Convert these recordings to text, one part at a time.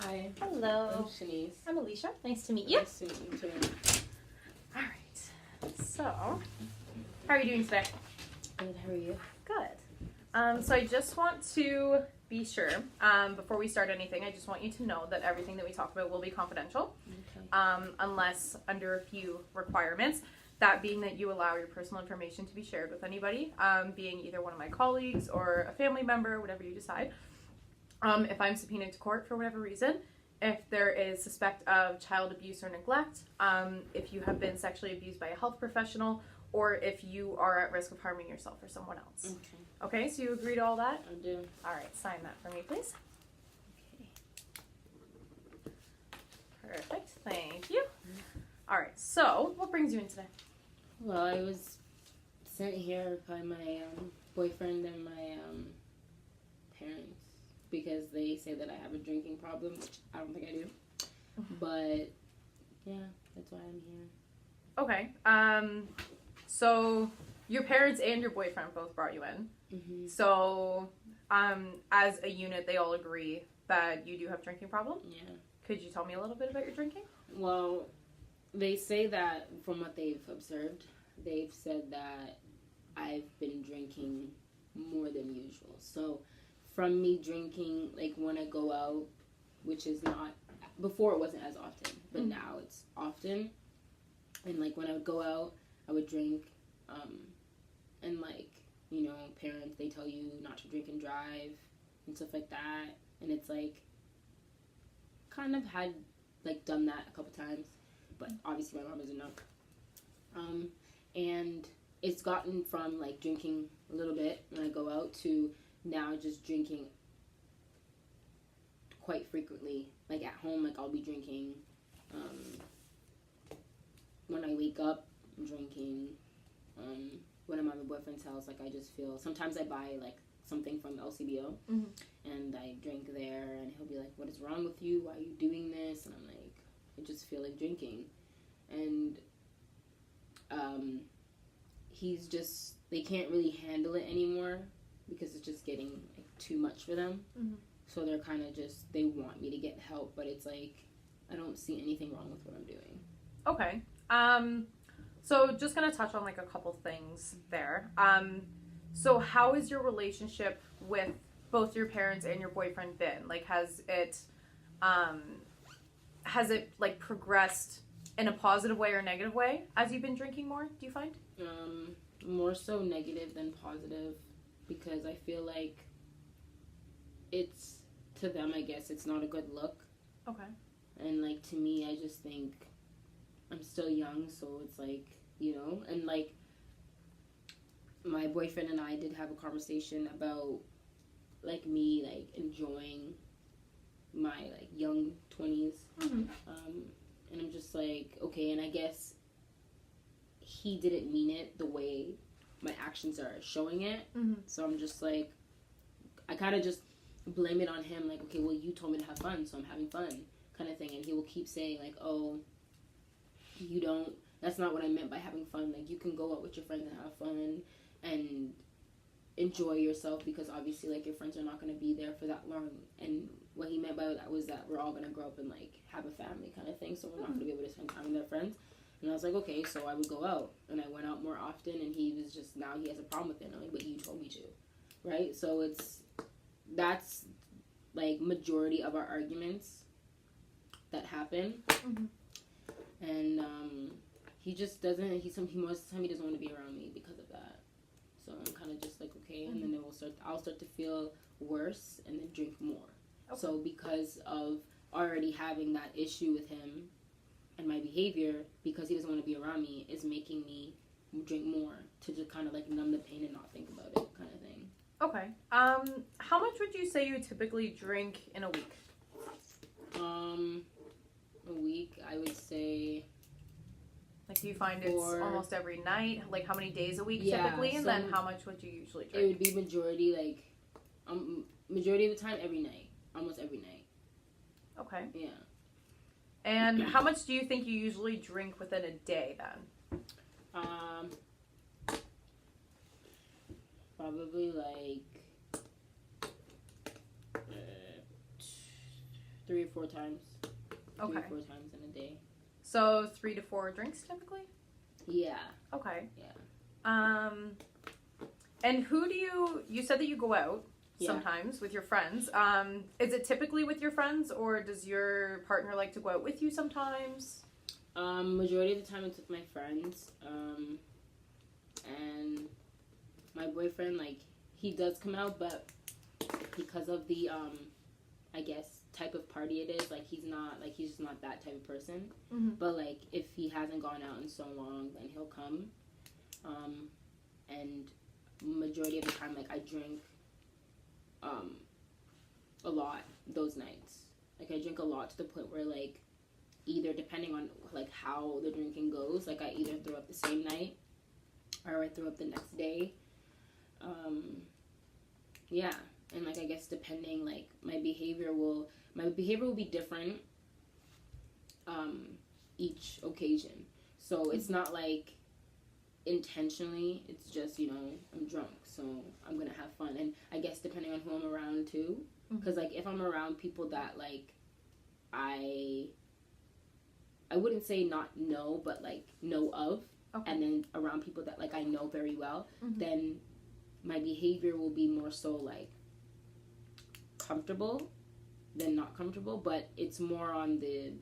Hi. Hello. I'm Shanice. I'm Aleesha. Nice to meet you. Nice to meet you too. All right. So, how are you doing today? Good, how are you? Good. So I just want to be sure, before we start anything, I just want you to know that everything that we talk about will be confidential, unless under a few requirements. That being that you allow your personal information to be shared with anybody, being either one of my colleagues or a family member, whatever you decide. If I'm subpoenaed to court for whatever reason, if there is suspect of child abuse or neglect, if you have been sexually abused by a health professional, or if you are at risk of harming yourself or someone else. Okay, so you agree to all that? I do. All right, sign that for me, please. Okay. Perfect, thank you. All right, so what brings you in today? Well, I was sent here by my boyfriend and my parents because they say that I have a drinking problem, which I don't think I do. But yeah, that's why I'm here. Okay. So your parents and your boyfriend both brought you in. Mm-hmm. So, as a unit, they all agree that you do have a drinking problem? Yeah. Could you tell me a little bit about your drinking? Well, they say that from what they've observed, they've said that I've been drinking more than usual. So from me drinking, like when I go out, which is not, before it wasn't as often, but now it's often. And like when I would go out, I would drink, and like, you know, parents, they tell you not to drink and drive and stuff like that. And it's like, kind of had like done that a couple times, but obviously my mom doesn't know. And it's gotten from like drinking a little bit when I go out to now just drinking quite frequently. Like at home, like I'll be drinking. When I wake up, I'm drinking. When I'm at my boyfriend's house, like I just feel, sometimes I buy like something from LCBO and I drink there, and he'll be like, what is wrong with you? Why are you doing this? And I'm like, I just feel like drinking. And he's just, they can't really handle it anymore because it's just getting like too much for them. So they're kind of just, they want me to get help, but it's like, I don't see anything wrong with what I'm doing. Okay. So just gonna touch on like a couple things there. So how is your relationship with both your parents and your boyfriend been? Like, has it like progressed in a positive way or negative way as you've been drinking more, do you find? More so negative than positive, because I feel like it's, to them, I guess, it's not a good look. Okay. And like, to me, I just think I'm still young, so it's like, you know, and like, my boyfriend and I did have a conversation about like me like enjoying my like young 20s. And I'm just like, okay, and I guess he didn't mean it the way my actions are showing it. So I'm just like, I kind of just blame it on him, like, okay, well, you told me to have fun, so I'm having fun, kind of thing. And he will keep saying like, oh, you don't, that's not what I meant by having fun. Like, you can go out with your friends and have fun and enjoy yourself, because obviously like your friends are not going to be there for that long. And what he meant by that was that we're all going to grow up and like have a family kind of thing, so we're not going to be able to spend time with their friends. And I was like, okay, so I would go out, and I went out more often, and he was just, now he has a problem with it. And I'm like, but you told me to, right? So that's like majority of our arguments that happen. And he just doesn't, most of the time he doesn't want to be around me because of that. So I'm kind of just like, okay, and then I'll start to feel worse and then drink more. Okay. So because of already having that issue with him and my behavior, because he doesn't want to be around me, is making me drink more to just kind of like numb the pain and not think about it, kind of thing. Okay. How much would you say you typically drink in a week? A week, I would say. Like, do you find it's almost every night? Like, how many days a week typically? And then how much would you usually drink? It would be majority, like, majority of the time, every night. Almost every night. Okay. Yeah. And how much do you think you usually drink within a day, then? Probably, like, 3 or 4 times. Okay. 3 or 4 times in a day. So 3 to 4 drinks typically? Yeah. Okay. Yeah. And who do you said that you go out sometimes with your friends. Is it typically with your friends, or does your partner like to go out with you sometimes? Majority of the time it's with my friends. And my boyfriend, like, he does come out, but because of the, I guess, type of party it is, like, he's just not that type of person. Mm-hmm. But, like, if he hasn't gone out in so long, then he'll come. And majority of the time, like, I drink, a lot those nights. Like, I drink a lot to the point where, like, either depending on, like, how the drinking goes, like, I either throw up the same night or I throw up the next day. Yeah. And, like, I guess depending, like, my behavior will be different each occasion. So it's not, like, intentionally, it's just, you know, I'm drunk, so I'm gonna have fun. And I guess depending on who I'm around, too. Because, like, if I'm around people that, like, I wouldn't say not know, but, like, know of, okay. and then around people that, like, I know very well, mm-hmm. then my behavior will be more so, like, comfortable than not comfortable, but it's more on the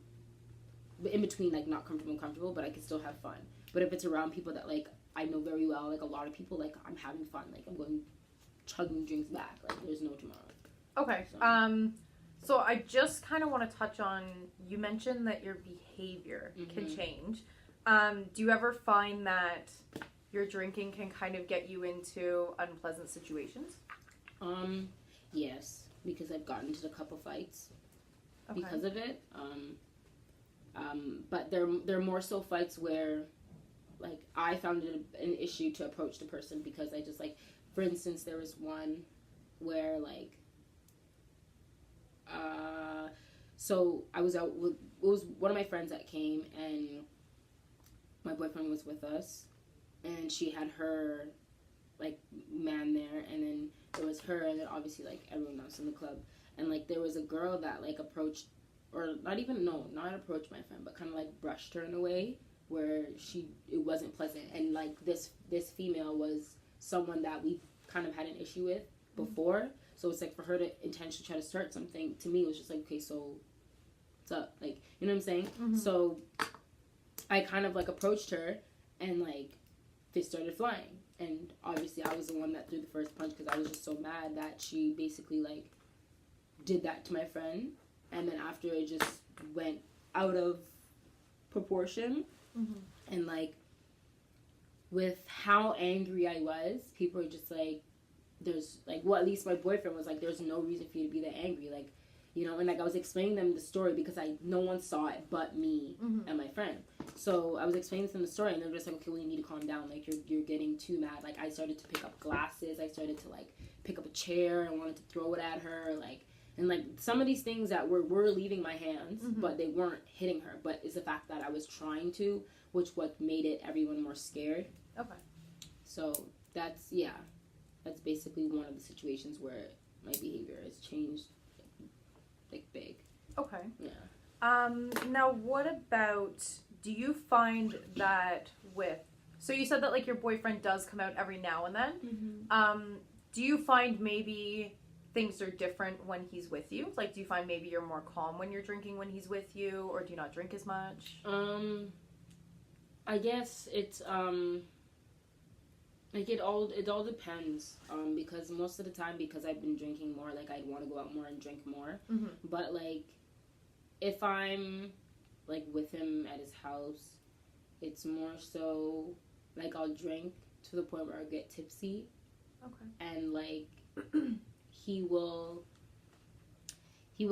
in between, like, not comfortable and comfortable, but I can still have fun. But if it's around people that, like, I know very well, like, a lot of people, like, I'm having fun, like, I'm going chugging drinks back, like, there's no tomorrow. Okay. So I just kind of want to touch on, you mentioned that your behavior can change. Do you ever find that your drinking can kind of get you into unpleasant situations? Yes, because I've gotten into a couple fights because of it. But they're more so fights where, like, I found it an issue to approach the person because I just, like, for instance, there was one where, like, so I was out with, it was one of my friends that came, and my boyfriend was with us, and she had her, like, man there, and then there was her, and then obviously, like, everyone else in the club, and, like, there was a girl that, like, approached, or not approached my friend, but kind of, like, brushed her in a way where it wasn't pleasant, and, like, this female was someone that we kind of had an issue with before. So it's like, for her to intentionally try to start something, to me, it was just like, okay, so what's up? Like, you know what I'm saying? So I kind of, like, approached her, and, like, fists started flying. And obviously I was the one that threw the first punch because I was just so mad that she basically, like, did that to my friend. And then after, it just went out of proportion. And, like, with how angry I was, people were just like, there's, like, well, at least my boyfriend was like, there's no reason for you to be that angry, like, you know. And, like, I was explaining them the story because no one saw it but me and my friend. So I was explaining to them the story, and they were just like, okay, well, you need to calm down, like, you're getting too mad. Like, I started to pick up glasses, I started to, like, pick up a chair and wanted to throw it at her, like, and, like, some of these things that were leaving my hands, but they weren't hitting her. But it's the fact that I was trying to, which what made it everyone more scared. Okay. So that's basically one of the situations where my behavior has changed, like, big. Okay. Yeah. Now what about, do you find that so you said that, like, your boyfriend does come out every now and then. Do you find maybe things are different when he's with you? Like, do you find maybe you're more calm when you're drinking when he's with you, or do you not drink as much? I guess it's, like, it all depends, because most of the time, because I've been drinking more, like, I'd want to go out more and drink more, but, like, if I'm, like, with him at his house, it's more so, like, I'll drink to the point where I get tipsy, and, like, he will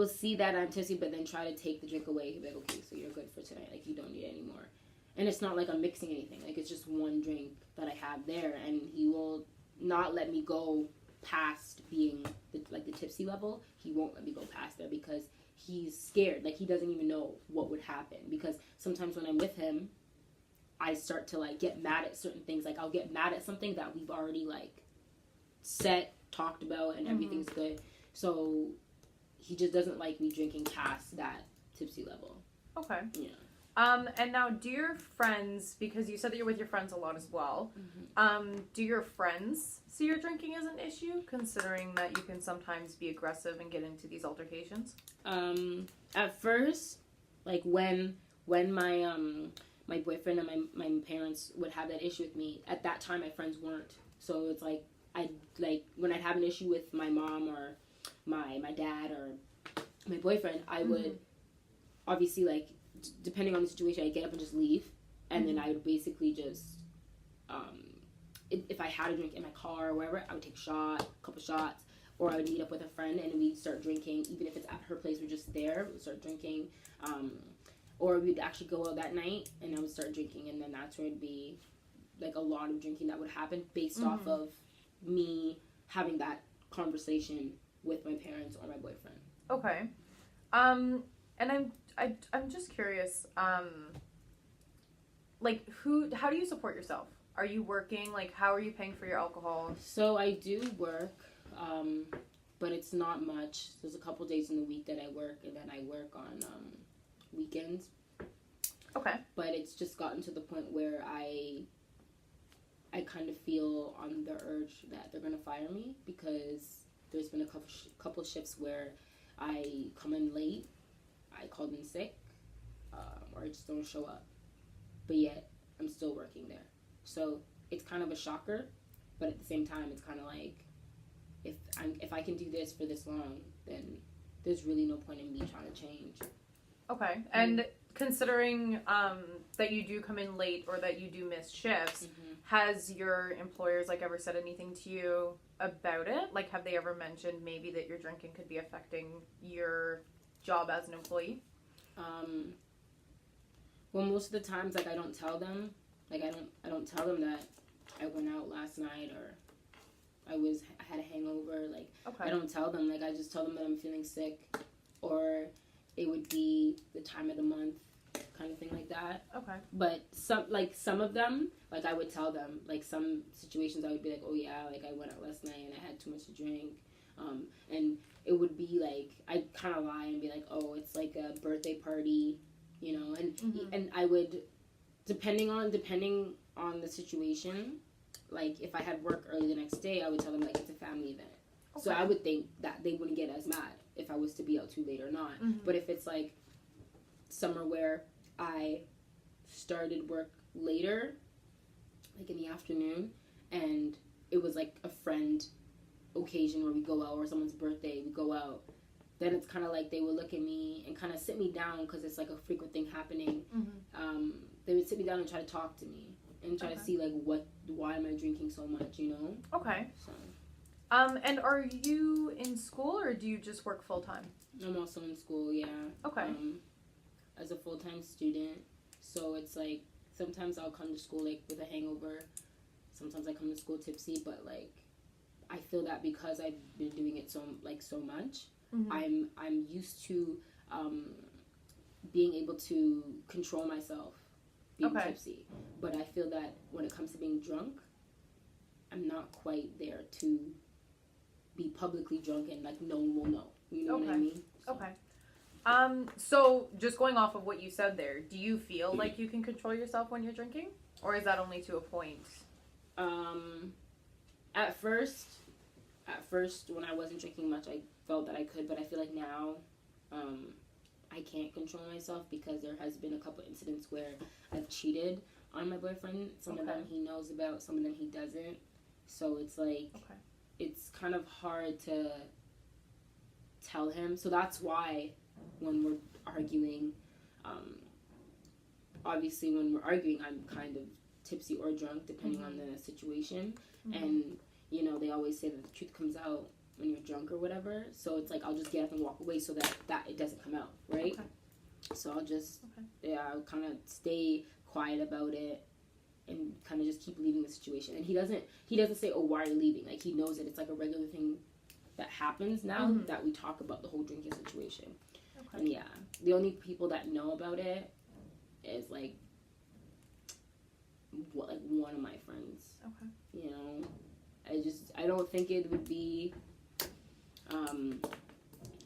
see that I'm tipsy, but then try to take the drink away. He'll be like, okay, so you're good for tonight, like, you don't need it anymore. And it's not like I'm mixing anything. Like, it's just one drink that I have there. And he will not let me go past being, the tipsy level. He won't let me go past there because he's scared. Like, he doesn't even know what would happen. Because sometimes when I'm with him, I start to, like, get mad at certain things. Like, I'll get mad at something that we've already, like, talked about, and everything's good. So he just doesn't like me drinking past that tipsy level. Okay. Yeah. And now, do your friends, because you said that you're with your friends a lot as well, do your friends see your drinking as an issue, considering that you can sometimes be aggressive and get into these altercations? At first, like when my my boyfriend and my parents would have that issue with me, at that time my friends weren't. So it's like when I'd have an issue with my mom or my dad or my boyfriend, I would obviously, like, depending on the situation, I'd get up and just leave, and then I would basically just if I had a drink in my car or wherever, I would take a couple shots, or I would meet up with a friend and we'd start drinking. Even if it's at her place, we're just there, we'd start drinking, or we'd actually go out that night and I would start drinking, and then that's where it'd be like a lot of drinking that would happen based off of me having that conversation with my parents or my boyfriend. Okay. And I'm just curious, like, how do you support yourself? Are you working? Like, how are you paying for your alcohol? So I do work, but it's not much. There's a couple days in the week that I work, and then I work on weekends. Okay. But it's just gotten to the point where I kind of feel on the urge that they're gonna fire me, because there's been a couple shifts where I come in late, I called in sick, or I just don't show up, but yet I'm still working there. So it's kind of a shocker, but at the same time, it's kind of like, if I can do this for this long, then there's really no point in me trying to change. Okay. And considering that you do come in late or that you do miss shifts, has your employers, like, ever said anything to you about it? Like, have they ever mentioned maybe that your drinking could be affecting your job as an employee? Well, most of the times, like, I don't tell them. Like, I don't tell them that I went out last night or I had a hangover. Like, I don't tell them. Like, I just tell them that I'm feeling sick, or it would be the time of the month, kind of thing like that. Okay. But some of them, like, I would tell them. Like, some situations I would be like, oh yeah, like, I went out last night and I had too much to drink. And it would be like, I'd kind of lie and be like, oh, it's like a birthday party, you know, and I would, depending on the situation, like, if I had work early the next day, I would tell them, like, it's a family event. Okay. So I would think that they wouldn't get as mad if I was to be out too late or not. But if it's like summer where I started work later, like in the afternoon, and it was like a friend occasion where we go out, or someone's birthday, we go out, then it's kind of like they would look at me and kind of sit me down, because it's like a frequent thing happening. They would sit me down and try to talk to me and try to see, like, why am I drinking so much, you know? Okay. So. And are you in school, or do you just work full time? I'm also in school, yeah. Okay. As a full-time student, so it's like sometimes I'll come to school like with a hangover. Sometimes I come to school tipsy, but like I feel that because I've been doing it so much, I'm used to being able to control myself being tipsy. But I feel that when it comes to being drunk, I'm not quite there to be publicly drunk and like no one will know. You know what I mean? So. Okay. So just going off of what you said there, do you feel like you can control yourself when you're drinking? Or is that only to a point? At first when I wasn't drinking much, I felt that I could, but I feel like now, I can't control myself, because there has been a couple incidents where I've cheated on my boyfriend. Some of them he knows about, some of them he doesn't. So it's like, it's kind of hard to tell him. So that's why when we're arguing, obviously when we're arguing, I'm kind of tipsy or drunk, depending on the situation. And, you know, they always say that the truth comes out when you're drunk or whatever. So it's like, I'll just get up and walk away so that it doesn't come out, right? Okay. So I'll just, I'll kind of stay quiet about it and kind of just keep leaving the situation. And he doesn't say, oh, why are you leaving? Like, he knows that it's like a regular thing that happens now that we talk about the whole drinking situation. And yeah, the only people that know about it is like one of my friends. Okay. You know, I don't think it would be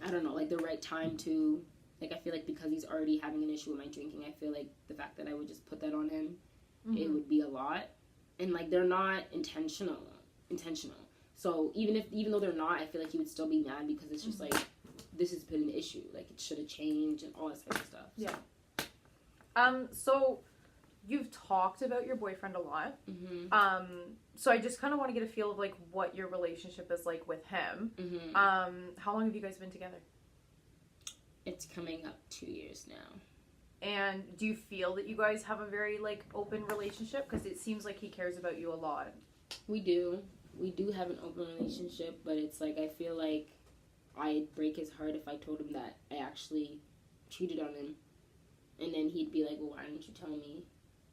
I don't know, like the right time to, like, I feel like because he's already having an issue with my drinking, I feel like the fact that I would just put that on him, it would be a lot. And like they're not intentional. So even though they're not, I feel like he would still be mad because it's just like, this has been an issue. Like it should have changed and all this type of stuff. So. Yeah. So you've talked about your boyfriend a lot. So I just kind of want to get a feel of like what your relationship is like with him. How long have you guys been together? It's coming up 2 years now. And do you feel that you guys have a very like open relationship? Because it seems like he cares about you a lot. We do have an open relationship, but it's like I feel like I'd break his heart if I told him that I actually cheated on him, and then he'd be like, well, why didn't you tell me,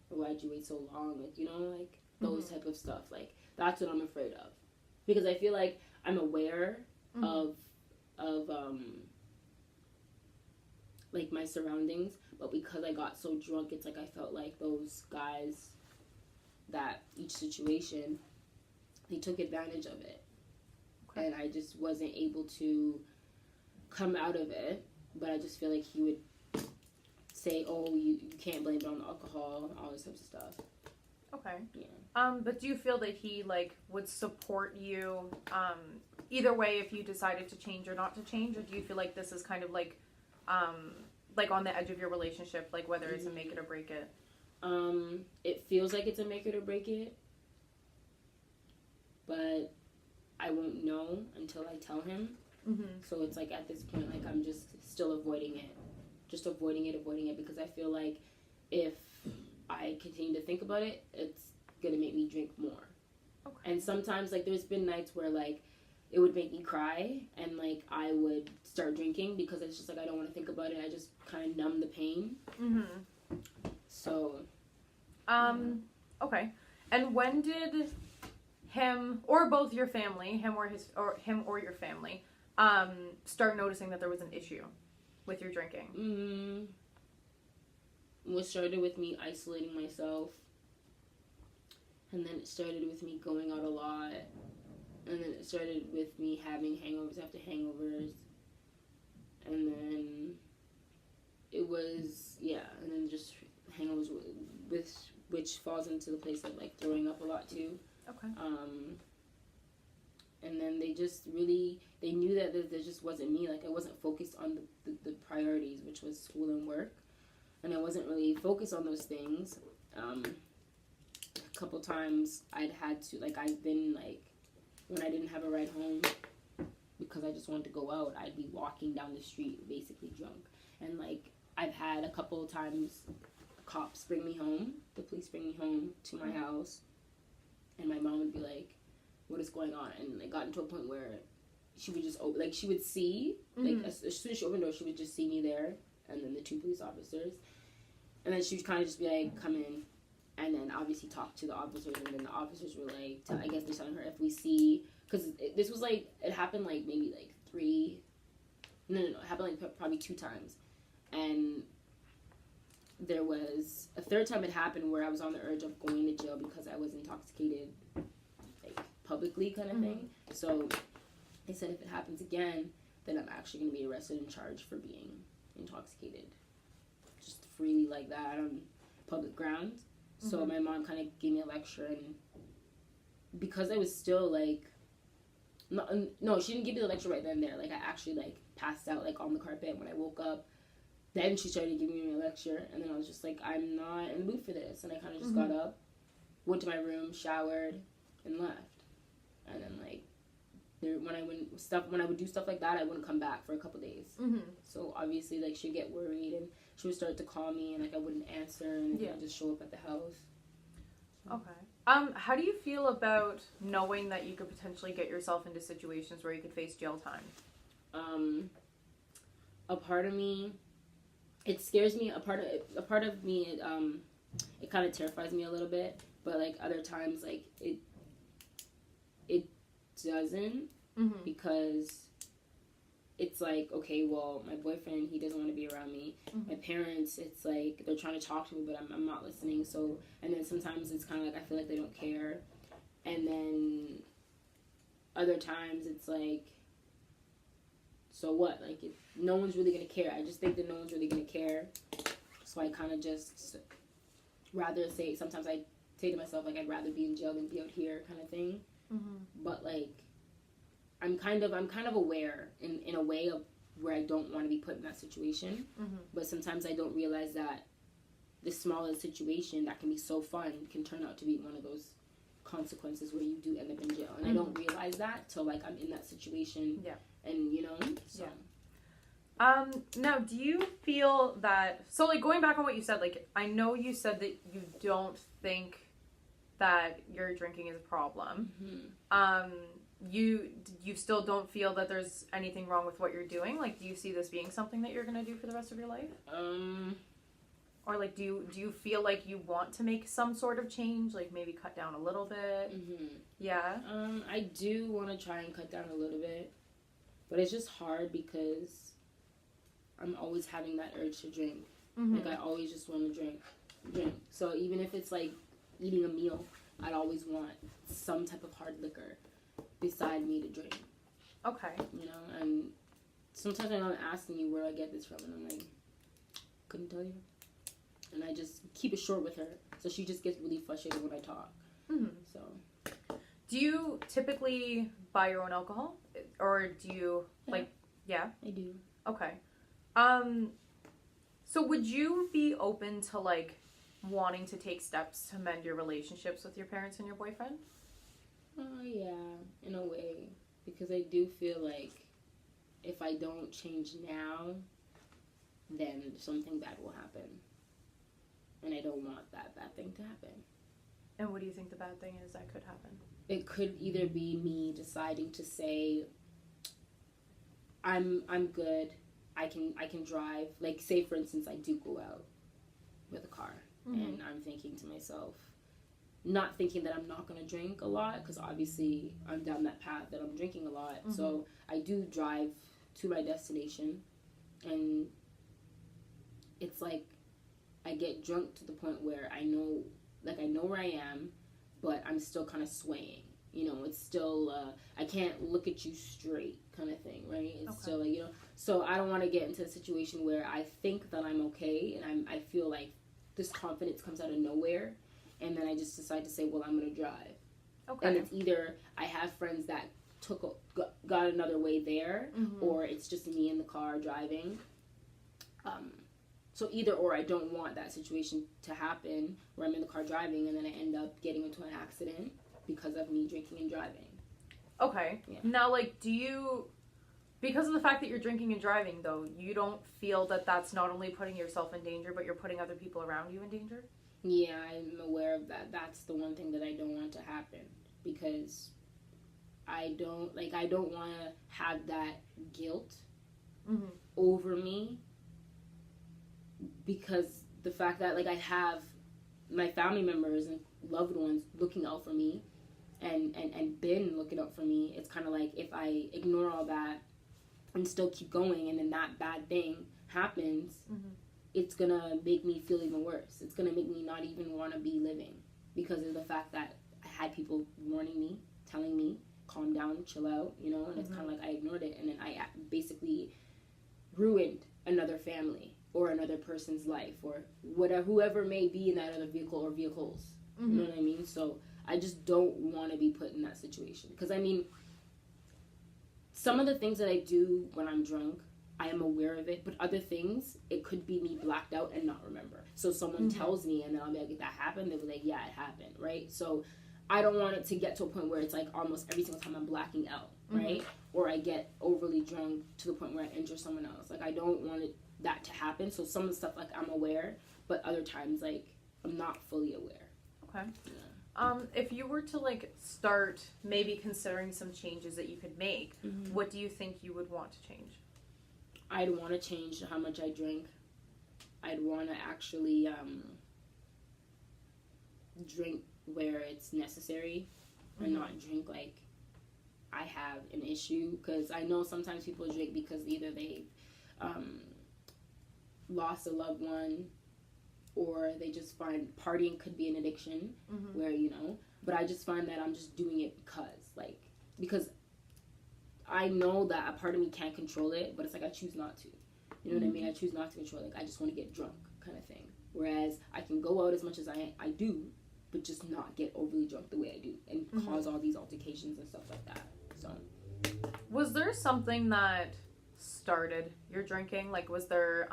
or why'd you wait so long, like, you know, like those type of stuff. Like that's what I'm afraid of, because I feel like I'm aware of like my surroundings, but because I got so drunk, it's like I felt like those guys, that each situation, they took advantage of it. And I just wasn't able to come out of it. But I just feel like he would say, oh, you can't blame it on the alcohol, all this types of stuff. Okay. Yeah. But do you feel that he like would support you either way if you decided to change or not to change, or do you feel like this is kind of like on the edge of your relationship, like whether it's a make it or break it? It feels like it's a make it or break it, but I won't know until I tell him. So it's like at this point, like I'm just still avoiding it, because I feel like if I continue to think about it, it's gonna make me drink more. Okay. And sometimes like there's been nights where like it would make me cry, and like I would start drinking because it's just like I don't want to think about it. I just kind of numb the pain. So. Okay. And when did him or both your family, him or your family, start noticing that there was an issue with your drinking? It started with me isolating myself, and then it started with me going out a lot, and then it started with me having hangovers after hangovers, and then it was, and then just hangovers which falls into the place of like throwing up a lot too. Okay. And then they knew that there just wasn't me. Like I wasn't focused on the priorities, which was school and work, and I wasn't really focused on those things. A couple times I've been like, when I didn't have a ride home because I just wanted to go out, I'd be walking down the street basically drunk. And like I've had a couple of times the police bring me home to my house, and my mom would be like, what is going on? And it got into a point where she would just she would see, like as soon as she opened the door, she would just see me there, and then the two police officers, and then she would kind of just be like, come in, and then obviously talk to the officers, and then the officers were like, I guess they're telling her if we see, because this was like, it happened like maybe like it happened like probably 2 times, and there was a third time it happened where I was on the urge of going to jail because I was intoxicated, like publicly kind of thing. So they said if it happens again, then I'm actually going to be arrested and charged for being intoxicated, just freely like that on public grounds. So my mom kind of gave me a lecture, and because I was still like, no, she didn't give me the lecture right then and there. Like I actually like passed out like on the carpet when I woke up. Then she started giving me a lecture, and then I was just like, I'm not in the mood for this. And I kind of just got up, went to my room, showered, and left. And then like, when I would do stuff like that, I wouldn't come back for a couple days. So obviously, like she'd get worried, and she would start to call me, and like I wouldn't answer, and I'd just show up at the house. Okay. How do you feel about knowing that you could potentially get yourself into situations where you could face jail time? A part of me, it scares me. A part of me, it kind of terrifies me a little bit. But like other times, like it doesn't, because it's like, okay, well, my boyfriend, he doesn't want to be around me. My parents, it's like they're trying to talk to me, but I'm not listening. So, and then sometimes it's kind of like I feel like they don't care. And then other times it's like so what? Like, no one's really going to care. I just think that no one's really going to care. So I kind of just rather say, sometimes I say to myself, like, I'd rather be in jail than be out here kind of thing. Mm-hmm. But, like, I'm kind of aware in a way of where I don't want to be put in that situation. Mm-hmm. But sometimes I don't realize that the smallest situation that can be so fun can turn out to be one of those consequences where you do end up in jail. And I don't realize that till, like, I'm in that situation. Yeah. And, you know, so. Yeah. Now, do you feel that, so, like, going back on what you said, like, I know you said that you don't think that your drinking is a problem. Mm-hmm. You still don't feel that there's anything wrong with what you're doing? Like, do you see this being something that you're going to do for the rest of your life? Or, like, do you feel like you want to make some sort of change? Like, maybe cut down a little bit? Mm-hmm. Yeah? I do want to try and cut down a little bit. But it's just hard because I'm always having that urge to drink. Mm-hmm. Like, I always just want to drink. So even if it's, like, eating a meal, I'd always want some type of hard liquor beside me to drink. Okay. You know, and sometimes I know I'm asking you where I get this from, and I'm like, couldn't tell you. And I just keep it short with her, so she just gets really frustrated when I talk. Mm-hmm. So. Do you typically buy your own alcohol? Or do you, like, yeah? I do. Okay. So would you be open to, like, wanting to take steps to mend your relationships with your parents and your boyfriend? Yeah, in a way. Because I do feel like if I don't change now, then something bad will happen. And I don't want that bad thing to happen. And what do you think the bad thing is that could happen? It could either be me deciding to say, I'm good, I can drive. Like, say, for instance, I do go out with a car. Mm-hmm. And I'm thinking to myself, not thinking that I'm not going to drink a lot, because obviously I'm down that path that I'm drinking a lot. Mm-hmm. So I do drive to my destination, and it's like I get drunk to the point where I know where I am, but I'm still kind of swaying. You know, it's still, I can't look at you straight kind of thing, right? It's still, like, you know, so I don't want to get into a situation where I think that I'm okay, and I feel like this confidence comes out of nowhere, and then I just decide to say, well, I'm going to drive. Okay. And it's either I have friends that got another way there, mm-hmm. or it's just me in the car driving. So either or, I don't want that situation to happen where I'm in the car driving and then I end up getting into an accident because of me drinking and driving. Okay. Yeah. Now, like, because of the fact that you're drinking and driving, though, you don't feel that that's not only putting yourself in danger, but you're putting other people around you in danger? Yeah, I'm aware of that. That's the one thing that I don't want to happen, because I don't want to have that guilt mm-hmm. over me, because the fact that, like, I have my family members and loved ones looking out for me and been looking out for me, it's kind of like if I ignore all that and still keep going, and then that bad thing happens, mm-hmm. it's gonna make me feel even worse. It's gonna make me not even want to be living, because of the fact that I had people warning me, telling me, calm down, chill out, you know, and mm-hmm. it's kind of like I ignored it, and then I basically ruined another family or another person's life, or whatever, whoever may be in that other vehicle or vehicles. Mm-hmm. You know what I mean? So I just don't want to be put in that situation. Because, I mean, some of the things that I do when I'm drunk, I am aware of it, but other things, it could be me blacked out and not remember. So someone mm-hmm. tells me, and then I'll be like, that happened? They'll be like, yeah, it happened, right? So I don't want it to get to a point where it's like almost every single time I'm blacking out, right? Mm-hmm. Or I get overly drunk to the point where I injure someone else. Like, I don't want that to happen. So some of the stuff, like, I'm aware, but other times, like, I'm not fully aware. Okay. Yeah. If you were to, like, start maybe considering some changes that you could make, mm-hmm. what do you think you would want to change? I'd want to change how much I drink. I'd want to actually drink where it's necessary, mm-hmm. and not drink like I have an issue. Because I know sometimes people drink because either they've lost a loved one, or they just find partying could be an addiction, mm-hmm. where, you know, but I just find that I'm just doing it because I know that a part of me can't control it, but it's like I choose not to. You know what I mean? I choose not to control it. Like, I just want to get drunk kind of thing. Whereas I can go out as much as I do, but just not get overly drunk the way I do and cause all these altercations and stuff like that. So, was there something that started your drinking? Like, was there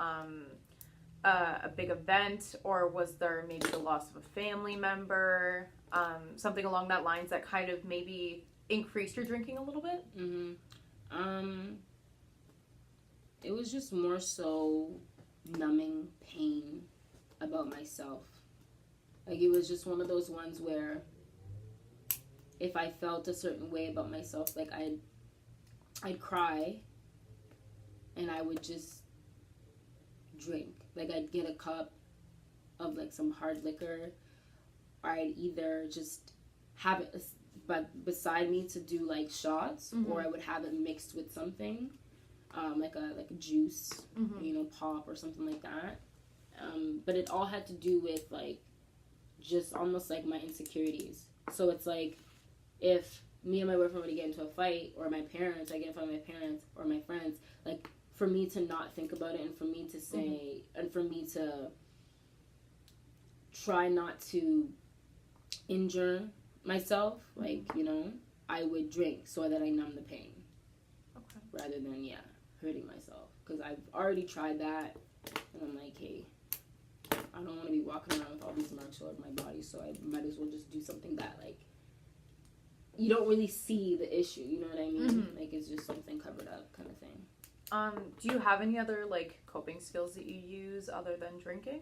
a big event, or was there maybe the loss of a family member, something along that lines that kind of maybe increased your drinking a little bit? It was just more so numbing pain about myself. Like, it was just one of those ones where if I felt a certain way about myself, like, I'd cry and I would just drink. Like, I'd get a cup of, like, some hard liquor, or I'd either just have it beside me to do, like, shots, or I would have it mixed with something, like a juice, you know, pop or something like that. But it all had to do with, like, just almost, like, my insecurities. So it's like, if me and my boyfriend were to get into a fight, or I get in a fight with my parents or my friends, like, for me to not think about it, and for me to say, and for me to try not to injure myself, like, you know, I would drink so that I numb the pain. Okay. Rather than, hurting myself. Because I've already tried that, and I'm like, hey, I don't want to be walking around with all these marks all over my body, so I might as well just do something that, like, you don't really see the issue, you know what I mean? Like, it's just something covered up kind of thing. Do you have any other, like, coping skills that you use other than drinking?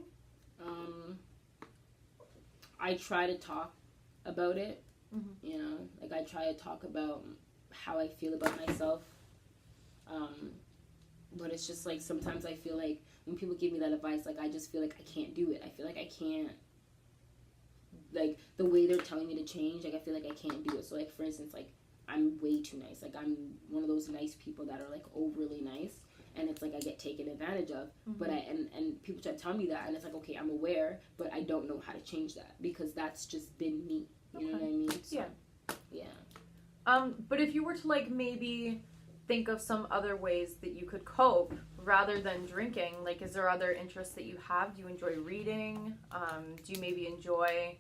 I try to talk about it, you know? Like, I try to talk about how I feel about myself. But it's just, like, sometimes I feel like when people give me that advice, like, I just feel like I can't do it. I feel like I can't, like, the way they're telling me to change, like, I feel like I can't do it. So, like, for instance, like, I'm way too nice. Like, I'm one of those nice people that are, like, overly nice. And it's like I get taken advantage of. But and people try to tell me that. And it's like, okay, I'm aware, but I don't know how to change that. Because that's just been me. You know what I mean? So, yeah. But if you were to, like, maybe think of some other ways that you could cope rather than drinking, like, is there other interests that you have? Do you enjoy reading? Do you maybe enjoy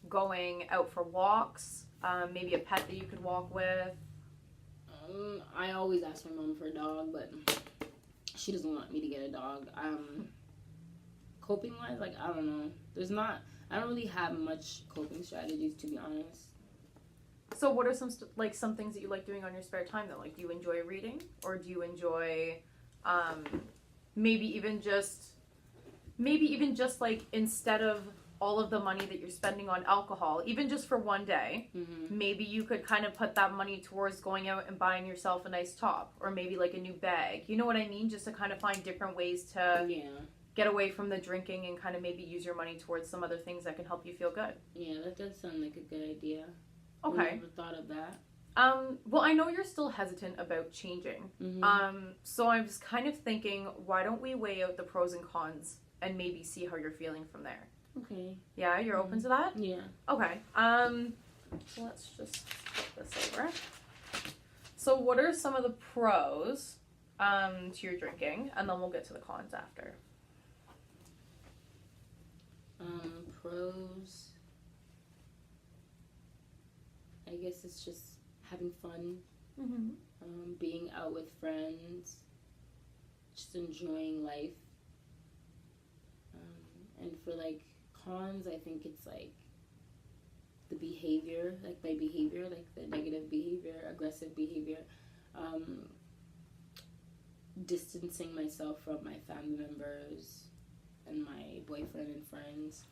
going out for walks? Maybe a pet that you could walk with? I always ask my mom for a dog, but she doesn't want me to get a dog. Coping wise, like, I don't know. I don't really have much coping strategies, to be honest. So what are some things that you like doing on your spare time, though? Like, do you enjoy reading, or do you enjoy maybe even just like, instead of all of the money that you're spending on alcohol, even just for one day, maybe you could kind of put that money towards going out and buying yourself a nice top, or maybe like a new bag. You know what I mean? Just to kind of find different ways to get away from the drinking and kind of maybe use your money towards some other things that can help you feel good. Yeah, that does sound like a good idea. Okay. I never thought of that. Well, I know you're still hesitant about changing. So I was kind of thinking, why don't we weigh out the pros and cons and maybe see how you're feeling from there? Okay. Yeah, you're open to that? Yeah. Okay. So let's just flip this over. So what are some of the pros to your drinking? And then we'll get to the cons after. Pros, I guess it's just having fun, being out with friends, just enjoying life. And for, like, cons, I think it's, like, the behavior, like my behavior, like the negative behavior, aggressive behavior, distancing myself from my family members and my boyfriend and friends.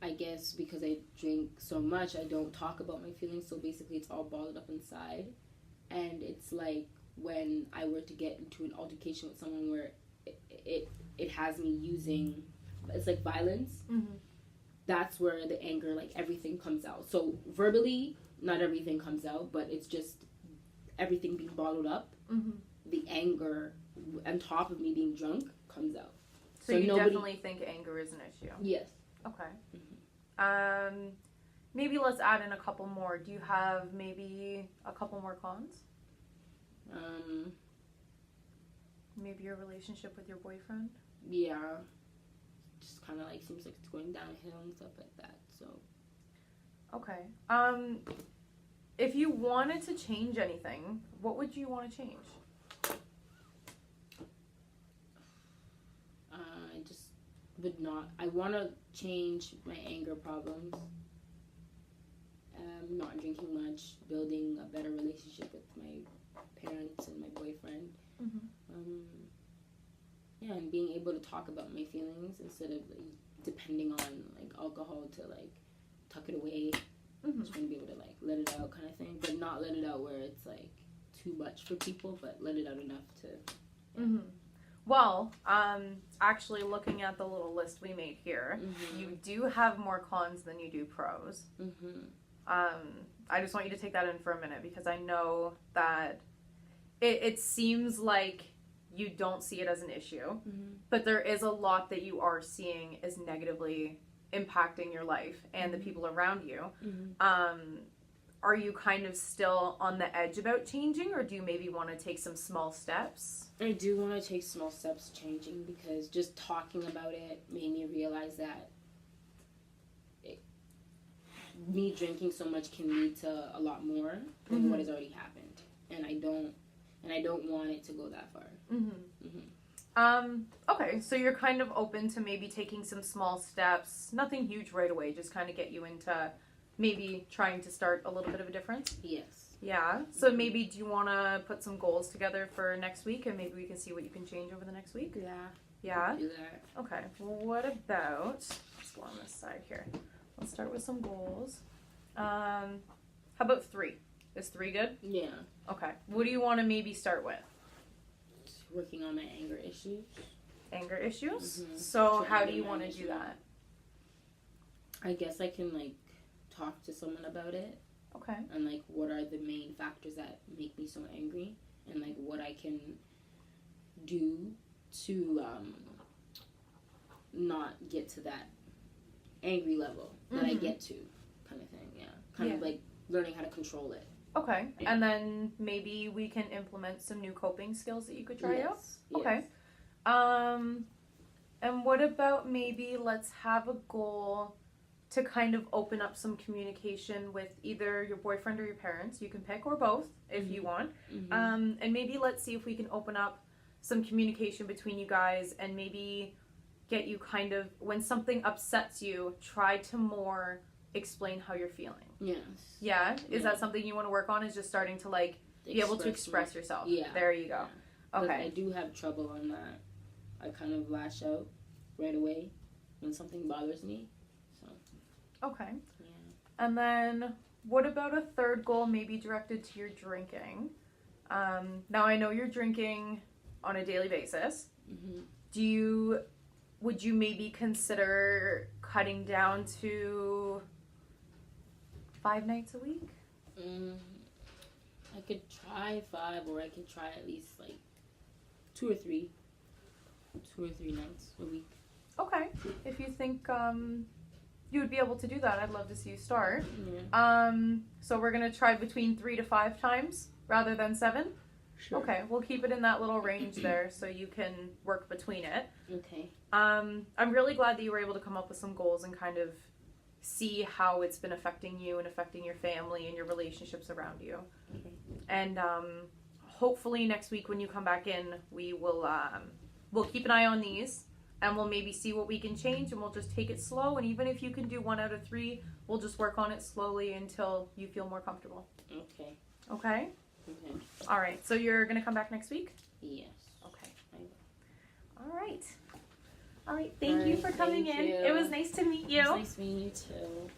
I guess because I drink so much, I don't talk about my feelings, so basically it's all bottled up inside. And it's like when I were to get into an altercation with someone where it has me using, it's like violence, that's where the anger, like, everything comes out. So verbally, not everything comes out, but it's just everything being bottled up. The anger on top of me being drunk comes out. So you definitely think anger is an issue? Yes. Okay. maybe let's add in a couple more. Do you have maybe a couple more cons? Maybe your relationship with your boyfriend? Yeah. Just kind of like seems like it's going downhill and stuff like that, so. Okay. If you wanted to change anything, what would you want to change? I just would not. I want to change my anger problems. Not drinking much, building a better relationship with my parents and my boyfriend. Yeah, and being able to talk about my feelings instead of like depending on like alcohol to like tuck it away. Just want to be able to like let it out kind of thing, but not let it out where it's like too much for people, but let it out enough to. Yeah. Well, actually looking at the little list we made here, you do have more cons than you do pros. I just want you to take that in for a minute because I know that it seems like you don't see it as an issue, but there is a lot that you are seeing as negatively impacting your life and the people around you. Are you kind of still on the edge about changing, or do you maybe want to take some small steps? I do want to take small steps changing because just talking about it made me realize that me drinking so much can lead to a lot more than what has already happened, and I don't want it to go that far. Okay, so you're kind of open to maybe taking some small steps, nothing huge right away, just kind of get you into maybe trying to start a little bit of a difference? Yes. Yeah, so maybe do you want to put some goals together for next week, and maybe we can see what you can change over the next week? Yeah. Yeah? Do that. Okay, well, what about, let's go on this side here. Let's start with some goals. How about 3? Is 3 good? Yeah. Okay, what do you want to maybe start with? Working on my anger issues. Anger issues? So how do you want to do that? I guess I can like talk to someone about it. Okay. And like what are the main factors that make me so angry, and like what I can do to not get to that angry level that I get to, kind of thing. Yeah. Kind of like learning how to control it. Okay, and then maybe we can implement some new coping skills that you could try out? Okay. And what about maybe let's have a goal to kind of open up some communication with either your boyfriend or your parents. You can pick, or both if you want. And maybe let's see if we can open up some communication between you guys and maybe get you kind of, when something upsets you, try to more explain how you're feeling. Yes. Yeah? Is that something you want to work on, is just starting to like be able to express yourself? Yeah. There you go. Yeah. Okay. I do have trouble on that. I kind of lash out right away when something bothers me. So. Okay. Yeah. And then what about a third goal maybe directed to your drinking? Now I know you're drinking on a daily basis. Would you maybe consider cutting down to 5 nights a week? I could try 5, or I could try at least like 2 or 3 nights a week. Okay. If you think you would be able to do that, I'd love to see you start. Yeah. So we're gonna try between 3 to 5 times rather than 7. Sure. Okay, we'll keep it in that little range there so you can work between it. Okay. I'm really glad that you were able to come up with some goals and kind of see how it's been affecting you and affecting your family and your relationships around you. Okay. And hopefully next week when you come back in, we will we'll keep an eye on these and we'll maybe see what we can change, and we'll just take it slow. And even if you can do 1 out of 3, we'll just work on it slowly until you feel more comfortable. Okay. Okay? Okay. All right. So you're going to come back next week? Yes. Okay. All right. All right. Thank you for coming in. You. It was nice to meet you. It was nice meeting you too.